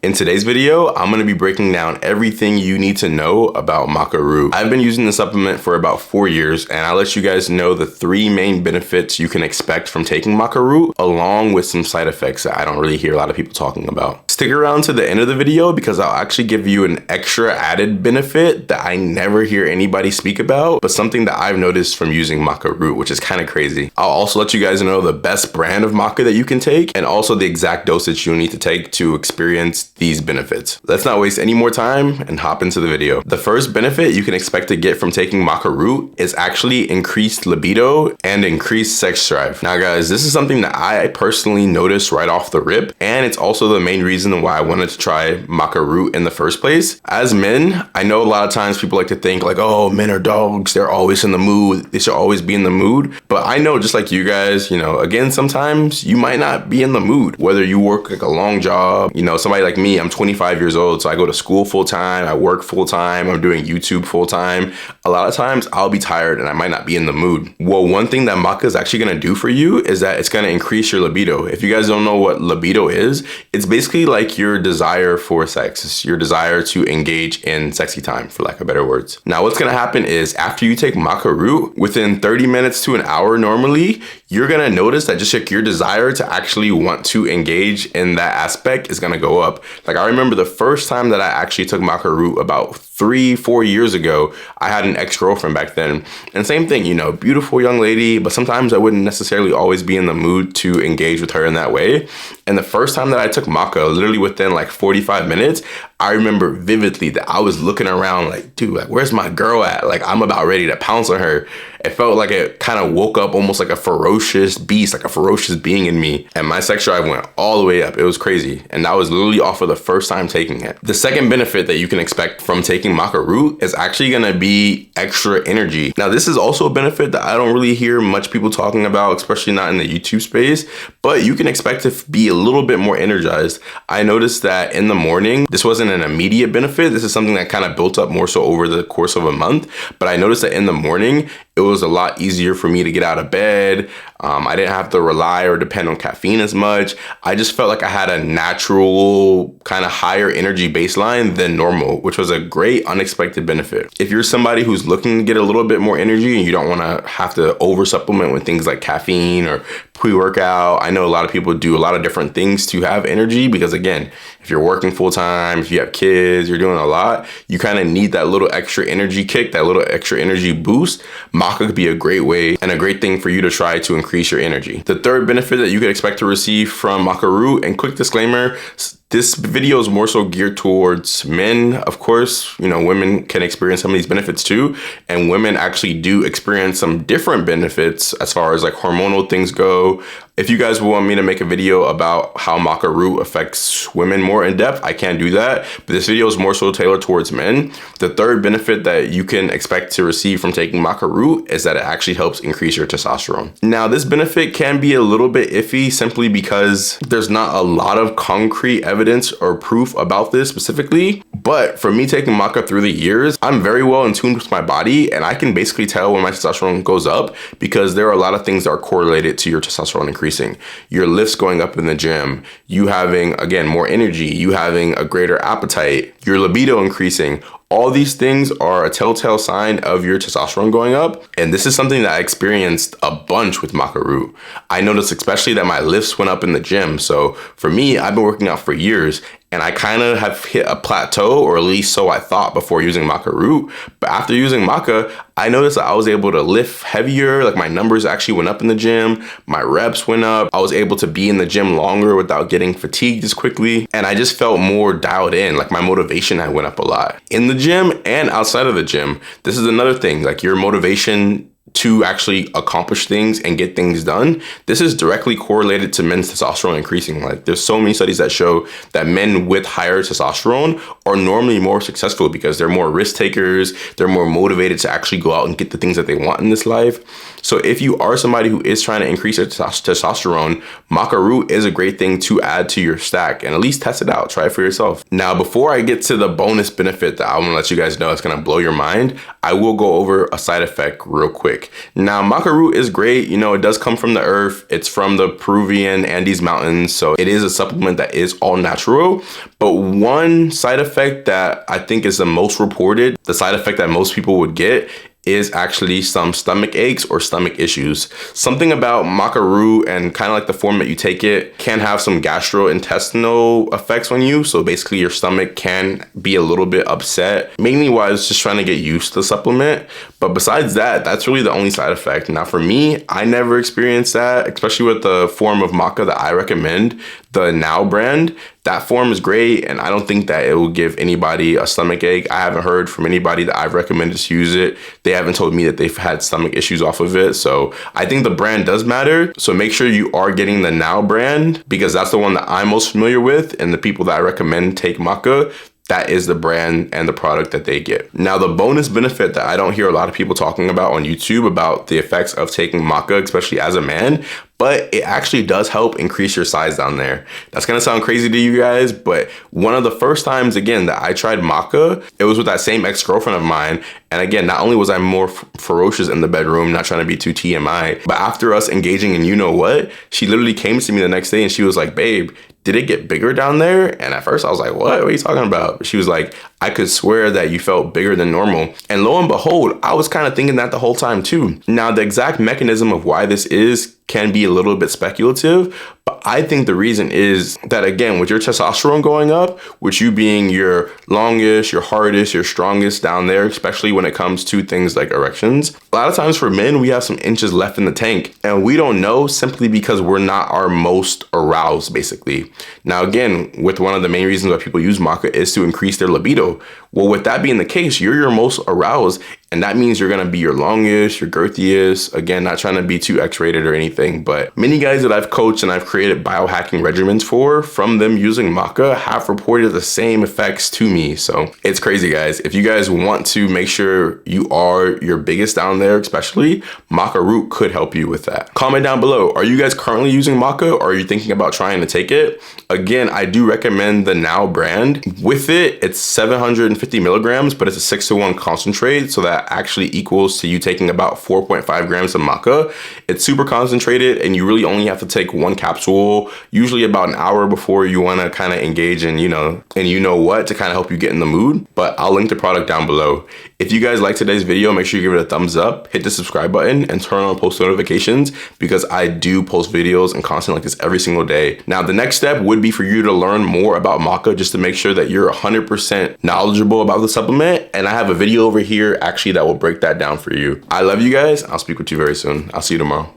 In today's video, I'm going to be breaking down everything you need to know about maca root. I've been using the supplement for about 4 years, and I'll let you guys know the 3 main benefits you can expect from taking maca root, along with some side effects that I don't really hear a lot of people talking about. Stick around to the end of the video because I'll actually give you an extra added benefit that I never hear anybody speak about, but something that I've noticed from using maca root, which is kind of crazy. I'll also let you guys know the best brand of maca that you can take, and also the exact dosage you'll need to take to experience these benefits. Let's not waste any more time and hop into the video. The first benefit you can expect to get from taking maca root is actually increased libido and increased sex drive. Now guys, this is something that I personally noticed right off the rip, and it's also the main reason why I wanted to try maca root in the first place. As men, I know a lot of times people like to think like, oh, men are dogs, they're always in the mood, they should always be in the mood. But I know, just like you guys, again, sometimes you might not be in the mood, whether you work like a long job, somebody like me, I'm 25 years old, so I go to school full time, I work full time, I'm doing YouTube full time. A lot of times I'll be tired and I might not be in the mood. Well, one thing that maca is actually going to do for you is that it's going to increase your libido. If you guys don't know what libido is, it's basically like your desire for sex. It's your desire to engage in sexy time, for lack of better words. Now, what's going to happen is after you take maca root, within 30 minutes to an hour normally, you're going to notice that just like your desire to actually want to engage in that aspect is going to go up. Like I remember the first time that I actually took maca root about 3-4 years ago. I had an ex-girlfriend back then, and same thing, beautiful young lady, but sometimes I wouldn't necessarily always be in the mood to engage with her in that way. And the first time that I took maca, literally within like 45 minutes, I remember vividly that I was looking around like, dude, like, where's my girl at? Like, I'm about ready to pounce on her. It felt like it kind of woke up almost like a ferocious beast, like a ferocious being in me. And my sex drive went all the way up. It was crazy. And that was literally off of the first time taking it. The second benefit that you can expect from taking maca root is actually going to be extra energy. Now, this is also a benefit that I don't really hear much people talking about, especially not in the YouTube space, but you can expect to be a little bit more energized. I noticed that in the morning, this wasn't an immediate benefit. This is something that kind of built up more so over the course of a month. But I noticed that in the morning, it was a lot easier for me to get out of bed. I didn't have to rely or depend on caffeine as much. I just felt like I had a natural kind of higher energy baseline than normal, which was a great unexpected benefit. If you're somebody who's looking to get a little bit more energy and you don't want to have to over supplement with things like caffeine or pre-workout, I know a lot of people do a lot of different things to have energy because, again, if you're working full time, if you have kids, you're doing a lot, you kind of need that little extra energy kick, that little extra energy boost. Maca could be a great way and a great thing for you to try to increase your energy. The third benefit that you could expect to receive from maca root, and quick disclaimer, this video is more so geared towards men. Of course, women can experience some of these benefits too. And women actually do experience some different benefits as far as like hormonal things go. If you guys want me to make a video about how maca root affects women more in depth, I can do that. But this video is more so tailored towards men. The third benefit that you can expect to receive from taking maca root is that it actually helps increase your testosterone. Now, this benefit can be a little bit iffy simply because there's not a lot of concrete evidence or proof about this specifically. But for me taking maca through the years, I'm very well in tune with my body, and I can basically tell when my testosterone goes up because there are a lot of things that are correlated to your testosterone increasing. Your lifts going up in the gym, you having, again, more energy, you having a greater appetite, your libido increasing. All these things are a telltale sign of your testosterone going up. And this is something that I experienced a bunch with maca root. I noticed especially that my lifts went up in the gym. So for me, I've been working out for years, and I kind of have hit a plateau, or at least so I thought before using maca root. But after using maca, I noticed that I was able to lift heavier. Like my numbers actually went up in the gym. My reps went up. I was able to be in the gym longer without getting fatigued as quickly. And I just felt more dialed in. Like my motivation had went up a lot in the gym and outside of the gym. This is another thing, like your motivation to actually accomplish things and get things done. This is directly correlated to men's testosterone increasing. Like there's so many studies that show that men with higher testosterone are normally more successful because they're more risk takers. They're more motivated to actually go out and get the things that they want in this life. So if you are somebody who is trying to increase your testosterone, maca root is a great thing to add to your stack, and at least test it out. Try it for yourself. Now, before I get to the bonus benefit that I want to let you guys know it's going to blow your mind, I will go over a side effect real quick. quick. Now, maca root is great. You know, it does come from the earth. It's from the Peruvian Andes Mountains. So it is a supplement that is all natural. But one side effect that I think is the most reported, the side effect that most people would get, is actually some stomach aches or stomach issues. Something about maca root and kind of like the form that you take it can have some gastrointestinal effects on you. So basically your stomach can be a little bit upset, mainly while it's just trying to get used to the supplement. But besides that, that's really the only side effect. Now for me, I never experienced that, especially with the form of maca that I recommend, the Now brand. That form is great, and I don't think that it will give anybody a stomach ache. I haven't heard from anybody that I've recommended to use it. They haven't told me that they've had stomach issues off of it. So I think the brand does matter. So make sure you are getting the Now brand, because that's the one that I'm most familiar with, and the people that I recommend take maca, that is the brand and the product that they get. Now, the bonus benefit that I don't hear a lot of people talking about on YouTube about the effects of taking maca, especially as a man, but it actually does help increase your size down there. That's gonna sound crazy to you guys, but one of the first times, again, that I tried maca, it was with that same ex-girlfriend of mine. And again, not only was I more ferocious in the bedroom, not trying to be too TMI, but after us engaging in you know what, she literally came to me the next day and she was like, babe, did it get bigger down there? And at first I was like, what are you talking about? She was like, I could swear that you felt bigger than normal. And lo and behold, I was kind of thinking that the whole time too. Now, the exact mechanism of why this is can be a little bit speculative, but I think the reason is that, again, with your testosterone going up, with you being your longest, your hardest, your strongest down there, especially when it comes to things like erections, a lot of times for men, we have some inches left in the tank, and we don't know simply because we're not our most aroused, basically. Now, again, with one of the main reasons why people use maca is to increase their libido. Well, with that being the case, you're your most aroused, and that means you're gonna be your longest, your girthiest. Again, not trying to be too X-rated or anything, but many guys that I've coached and I've created biohacking regimens for, from them using maca, have reported the same effects to me. So it's crazy, guys. If you guys want to make sure you are your biggest down there, especially, maca root could help you with that. Comment down below, are you guys currently using maca, or are you thinking about trying to take it? Again, I do recommend the Now brand. With it, it's 750 milligrams, but it's a 6-to-1 concentrate, so that actually equals to you taking about 4.5 grams of maca. It's super concentrated, and you really only have to take one capsule, usually about an hour before you want to kind of engage in, you know what, to kind of help you get in the mood. But I'll link the product down below. If you guys like today's video, make sure you give it a thumbs up, hit the subscribe button, and turn on post notifications, because I do post videos and content like this every single day. Now, the next step would be for you to learn more about maca, just to make sure that you're 100% knowledgeable about the supplement. And I have a video over here actually that will break that down for you. I love you guys. I'll speak with you very soon. I'll see you tomorrow.